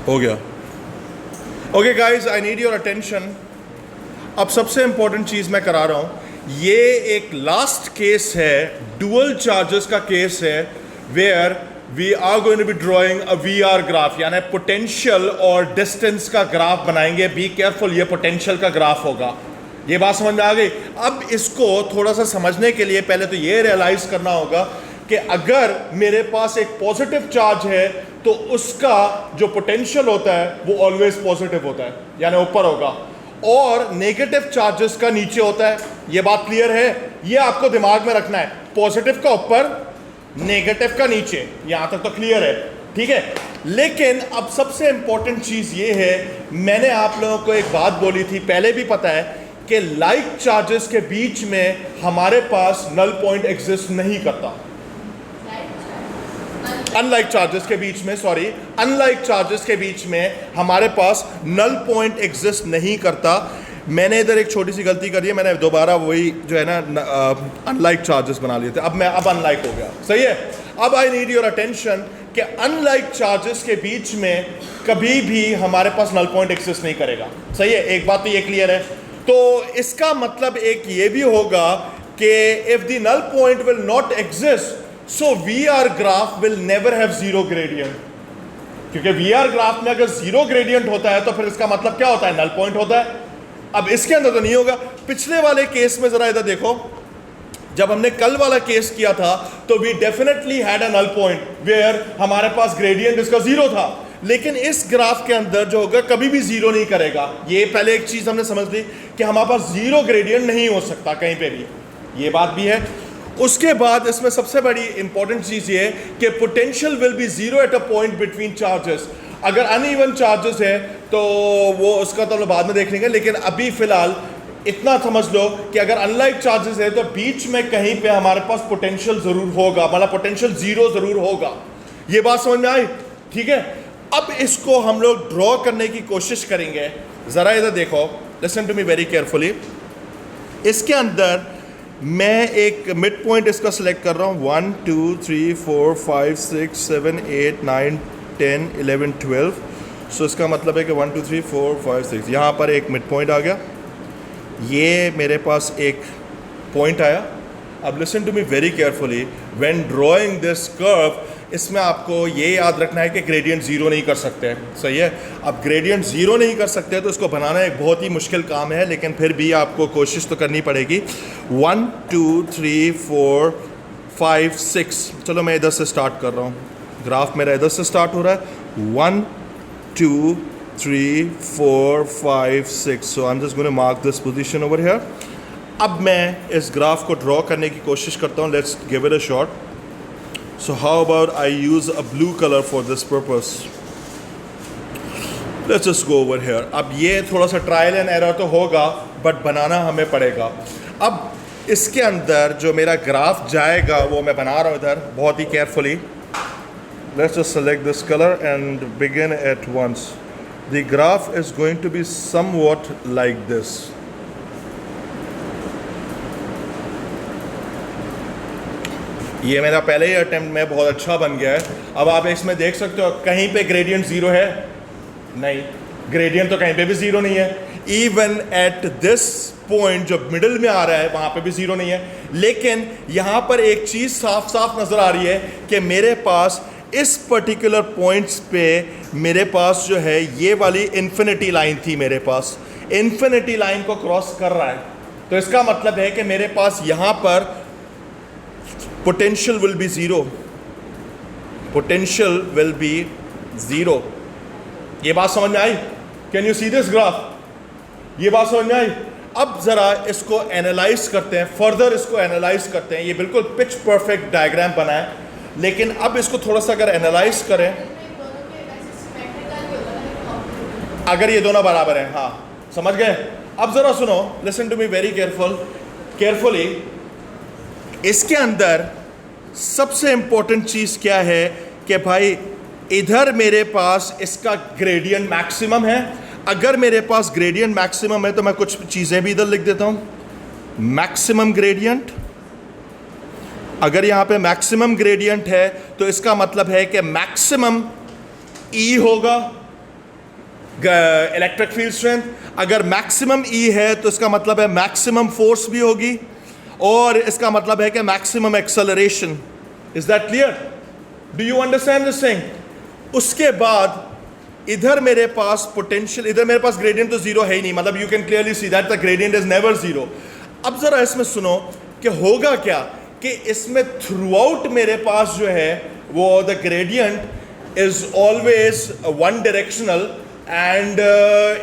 हो गया। Okay guys, I need your attention. अब सबसे इंपॉर्टेंट चीज़ मैं करा रहा हूँ, ये एक लास्ट केस है, डुअल चार्जेस का केस है, where we are going to be drawing a VR graph, यानी पोटेंशियल और डिस्टेंस का ग्राफ बनाएंगे। बी केयरफुल, ये पोटेंशियल का ग्राफ होगा। ये बात समझ में आ गई? अब इसको थोड़ा सा समझने के लिए पहले तो ये रियलाइज करना होगा कि अगर मेरे पास एक पॉजिटिव चार्ज है तो उसका जो पोटेंशियल होता है वो ऑलवेज पॉजिटिव होता है, यानी ऊपर होगा, और नेगेटिव चार्जेस का नीचे होता है। ये बात क्लियर है? ये आपको दिमाग में रखना है, पॉजिटिव का ऊपर, नेगेटिव का नीचे। यहां तक तो क्लियर है, ठीक है? लेकिन अब सबसे इंपॉर्टेंट चीज ये है, मैंने आप लोगों को एक बात बोली थी, पहले भी पता है कि लाइक चार्जेस के बीच में हमारे पास नल पॉइंट एग्जिस्ट नहीं करता। अनलाइक चार्जेस के बीच में, सॉरी, अनलाइक चार्जेस के बीच में हमारे पास नल पॉइंट एग्जिस्ट नहीं करता। मैंने इधर एक छोटी सी गलती करी है, मैंने दोबारा वही जो है ना अनलाइक चार्जेस बना लिए थे, अब अनलाइक हो गया। सही है? अब आई नीड योर अटेंशन कि अनलाइक चार्जेस के बीच में कभी भी हमारे पास नल पॉइंट एग्जिस्ट नहीं करेगा। सही है? एक बात तो ये क्लियर है। तो इसका मतलब एक ये भी होगा कि if the null point will not exist, so VR graph will never have zero gradient. क्योंकि वीआर ग्राफ में अगर जीरो ग्रेडियंट होता है तो फिर इसका मतलब क्या होता है? नल पॉइंट होता है। अब इसके अंदर तो नहीं होगा। पिछले वाले केस में जरा इधर देखो, जब हमने कल वाला केस किया था तो we definitely had a null point where हमारे पास ग्रेडियंट इसका जीरो था, लेकिन इस ग्राफ के अंदर जो होगा कभी भी जीरो नहीं करेगा। ये पहले एक चीज हमने समझ ली कि हमारे पास जीरो ग्रेडियंट नहीं हो सकता कहीं पे भी, ये बात भी है। उसके बाद इसमें सबसे बड़ी इंपॉर्टेंट चीज ये है कि potential will be zero at a point between charges. अगर अनइवन चार्जेस है तो वो उसका तो हम बाद में देख लेंगे, लेकिन अभी फिलहाल इतना समझ लो कि अगर अनलाइक चार्जेस है तो बीच में कहीं पे हमारे पास पोटेंशियल जरूर होगा, मतलब पोटेंशियल जीरो जरूर होगा। ये बात समझ में आई? ठीक है? अब इसको हम लोग ड्रॉ करने की कोशिश करेंगे। जरा इधर देखो, listen to me very carefully. इसके अंदर मैं एक मिड पॉइंट इसका सिलेक्ट कर रहा हूँ, 1 2 3 4 5 6 7 8 9 10 11 12। सो इसका मतलब है कि 1 2 3 4 5 6, यहाँ पर एक मिड पॉइंट आ गया, ये मेरे पास एक पॉइंट आया। अब listen to me very carefully, when drawing this curve, इसमें आपको ये याद रखना है कि ग्रेडियंट ज़ीरो नहीं कर सकते। सही है? अब ग्रेडियंट ज़ीरो नहीं कर सकते तो इसको बनाना एक बहुत ही मुश्किल काम है, लेकिन फिर भी आपको कोशिश तो करनी पड़ेगी। 1 2 3 4 5 6, चलो मैं इधर से स्टार्ट कर रहा हूँ, ग्राफ मेरा इधर से स्टार्ट हो रहा है, 1 2 3 4 5 6। So I am just going to mark this position over here. अब मैं इस ग्राफ को ड्रॉ करने की कोशिश करता हूँ। Let's give it a shot. So how about I use a blue color for this purpose? Let's just go over here. अब ये थोड़ा सा ट्रायल एंड एरर तो होगा, बट बनाना हमें पड़ेगा। अब इसके अंदर जो मेरा ग्राफ जाएगा वो मैं बना रहा हूँ इधर बहुत ही carefully. Let's just select this color and begin at once. The graph is going to be somewhat like this. ये मेरा पहले ही अटेम्प्ट में बहुत अच्छा बन गया है। अब आप इसमें देख सकते हो कहीं पे ग्रेडियंट ज़ीरो है? नहीं, ग्रेडियंट तो कहीं पे भी ज़ीरो नहीं है। इवन एट दिस पॉइंट जो मिडिल में आ रहा है वहाँ पे भी ज़ीरो नहीं है। लेकिन यहाँ पर एक चीज़ साफ साफ नज़र आ रही है कि मेरे पास इस पर्टिकुलर पॉइंट्स पे मेरे पास जो है ये वाली इन्फिनिटी लाइन थी, मेरे पास इन्फिनिटी लाइन को क्रॉस कर रहा है। तो इसका मतलब है कि मेरे पास यहाँ पर potential will be zero, potential will be zero। ये बात समझ में आई? Can you see this graph? ये बात समझ में आई? अब जरा इसको एनालाइज करते हैं, फर्दर इसको एनालाइज करते हैं। ये बिल्कुल पिच परफेक्ट डायग्राम बना है, लेकिन अब इसको थोड़ा सा अगर एनालाइज करें, अगर ये दोनों बराबर हैं, हाँ समझ गए? अब जरा सुनो, listen to me very carefully. इसके अंदर सबसे इंपॉर्टेंट चीज़ क्या है कि भाई इधर मेरे पास इसका ग्रेडियंट मैक्सिमम है। अगर मेरे पास ग्रेडियंट मैक्सिमम है तो मैं कुछ चीज़ें भी इधर लिख देता हूँ। मैक्सिमम ग्रेडियंट, अगर यहाँ पे मैक्सिमम ग्रेडियंट है तो इसका मतलब है कि मैक्सिमम ई होगा इलेक्ट्रिक फील्ड स्ट्रेंथ, अगर मैक्सिमम ई है तो इसका मतलब है मैक्सिमम फोर्स भी होगी, और इसका मतलब है कि maximum acceleration. Is that clear? Do you understand this thing? उसके बाद इधर मेरे पास पोटेंशियल, इधर मेरे पास ग्रेडियंट तो जीरो है ही नहीं, मतलब you can clearly see that the gradient is never zero. अब जरा इसमें सुनो कि होगा क्या कि इसमें थ्रू आउट मेरे पास जो है वो the gradient is always one directional and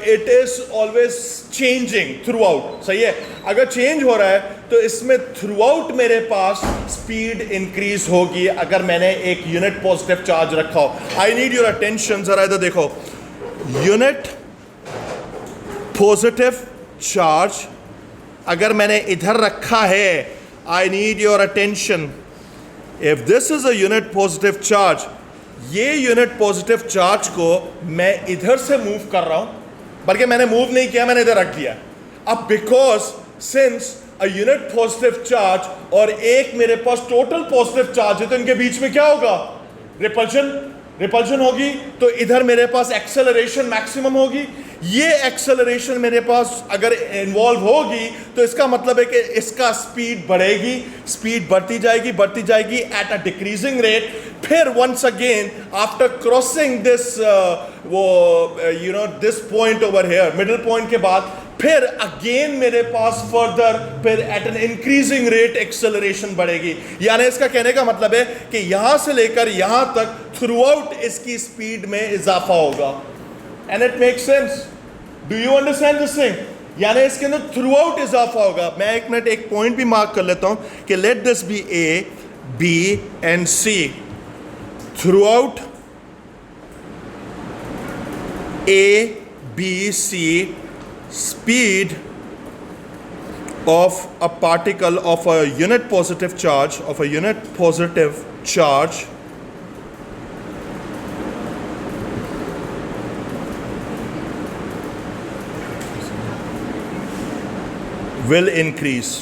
it is always changing through out. सही है? अगर चेंज हो रहा है तो इसमें थ्रू आउट मेरे पास स्पीड इंक्रीज होगी अगर मैंने एक यूनिट पॉजिटिव चार्ज रखा हो। आई नीड योर अटेंशन, जरा इधर देखो। यूनिट पॉजिटिव चार्ज अगर मैंने इधर रखा है, I need your attention. If this is a unit positive charge, ये यूनिट पॉजिटिव चार्ज को मैं इधर से मूव कर रहा हूं, बल्कि मैंने मूव नहीं किया, मैंने इधर रख दिया। अब because since a unit positive charge और एक मेरे पास टोटल पॉजिटिव चार्ज है, तो इनके बीच में क्या होगा? रिपल्जन होगी। तो इधर मेरे पास एक्सेलरेशन मैक्सिमम होगी। ये एक्सेलरेशन मेरे पास अगर इन्वॉल्व होगी तो इसका मतलब है कि इसका स्पीड बढ़ेगी, स्पीड बढ़ती जाएगी एट अ डिक्रीजिंग रेट। फिर once again after crossing this this point over here, middle point के बाद फिर अगेन मेरे पास फर्दर फिर at an increasing rate acceleration बढ़ेगी। यानी इसका कहने का मतलब है कि यहां से लेकर यहां तक थ्रू आउट इसकी स्पीड में इजाफा होगा। And it make sense? Do you understand this thing? यानी इसके अंदर थ्रू आउट इजाफा होगा। मैं एक मिनट एक पॉइंट भी मार्क कर लेता हूं कि let this be A, B and C. Throughout A, B, C, speed of a particle of a unit positive charge will increase।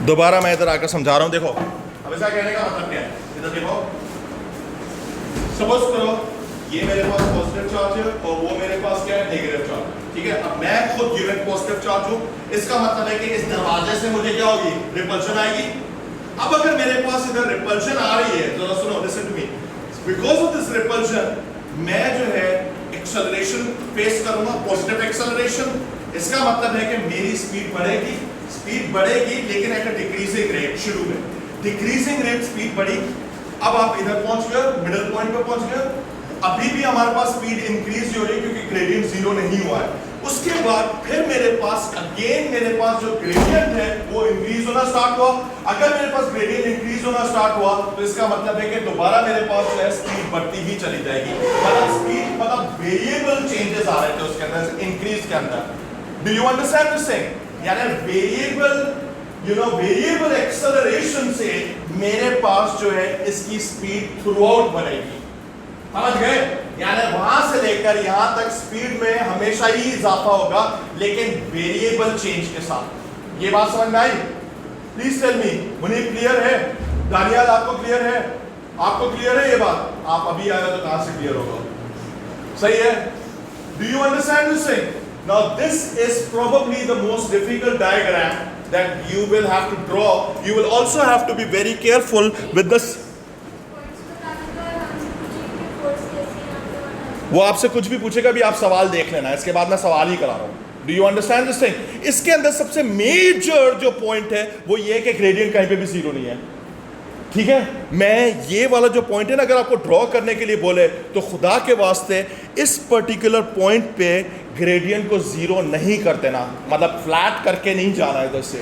दोबारा मैं इधर आकर समझा रहा हूं। देखो अब ऐसा कहने का मतलब क्या है, इधर देखो। सपोज करो ये मेरे पास पॉजिटिव चार्ज है और वो मेरे पास क्या है? Negative charge. ठीक है? अब मैं खुद यूनिट पॉजिटिव चार्ज हूं, इसका मतलब है कि इस दरवाजे से मुझे क्या होगी? रिपल्शन आएगी। अब अगर मेरे पास इधर रिपल्शन आ रही है, जरा सुनो, listen to me. Because of this repulsion मैं जो है एक्सेलरेशन फेस करूंगा, पॉजिटिव एक्सेलरेशन। इसका मतलब है कि मेरी स्पीड बढ़ेगी लेकिन एट अ डिक्रीजिंग रेट। शुरू में डिक्रीजिंग रेट स्पीड बढ़ी, अब आप इधर पहुंच गए, मिडिल पॉइंट पे पहुंच गए। अभी भी हमारे पास स्पीड इंक्रीज हो रही है क्योंकि ग्रेडियंट जीरो नहीं हुआ है। उसके बाद फिर मेरे पास अगेन मेरे पास जो ग्रेडियंट है वो इंक्रीज होना स्टार्ट हुआ। अगर मेरे पास ग्रेडियंट इंक्रीज होना स्टार्ट हुआ तो इसका मतलब है कि दोबारा मेरे पास जो है स्पीड बढ़ती ही चली जाएगी। मतलब वेरिएबल चेंजेस आ रहे थे उसके अंदर, इंक्रीज के अंदर। Do you understand this thing? यानी वेरिएबल एक्सेलरेशन से मेरे पास जो है इसकी स्पीड थ्रू आउट बढ़ेगी। समझ गए? यानी वहां से लेकर यहां तक स्पीड में हमेशा ही इजाफा होगा लेकिन वेरिएबल चेंज के साथ। ये बात समझ में आई? Please tell me. Munib clear है? दानियाल आपको क्लियर है? आपको क्लियर है ये बात? आप अभी आए तो कहां से क्लियर होगा? सही है? Do you understand this thing? Now this is probably the most difficult diagram that you will have to draw. You will also have to be very careful with this। वो आपसे कुछ भी पूछेगा भी आप सवाल देख लेना, इसके बाद मैं सवाल ही करा रहा हूं। Do you understand this thing? इसके अंदर सबसे मेजर जो पॉइंट है वो ये कि ग्रेडियंट कहीं पे भी जीरो नहीं है। ठीक है? मैं ये वाला जो पॉइंट है ना, अगर आपको ड्रॉ करने के लिए बोले तो खुदा के वास्ते इस पर्टिकुलर पॉइंट पे ग्रेडियंट को जीरो नहीं कर देना, मतलब फ्लैट करके नहीं जाना इधर से।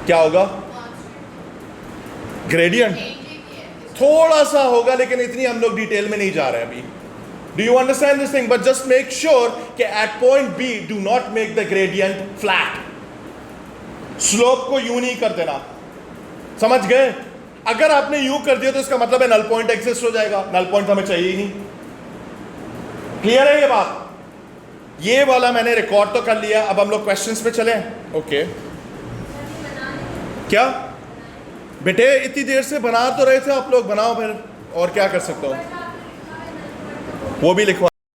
क्या होगा? ग्रेडियंट थोड़ा सा होगा लेकिन इतनी हम लोग डिटेल में नहीं जा रहे हैं अभी। Do you understand this thing? But just make sure कि at point B do not make the gradient flat. Slope को यूं नहीं कर देना। समझ गए? अगर आपने यूं कर दिया तो इसका मतलब है नल पॉइंट एग्जिस्ट हो जाएगा। नल पॉइंट हमें चाहिए ही नहीं। क्लियर है ये बात? ये वाला मैंने रिकॉर्ड तो कर लिया, अब हम लोग क्वेश्चंस पे चलें। ओके क्या बेटे इतनी देर से बना तो रहे थे आप लोग, बनाओ फिर, और क्या कर सकते हो? वो भी लिखवा।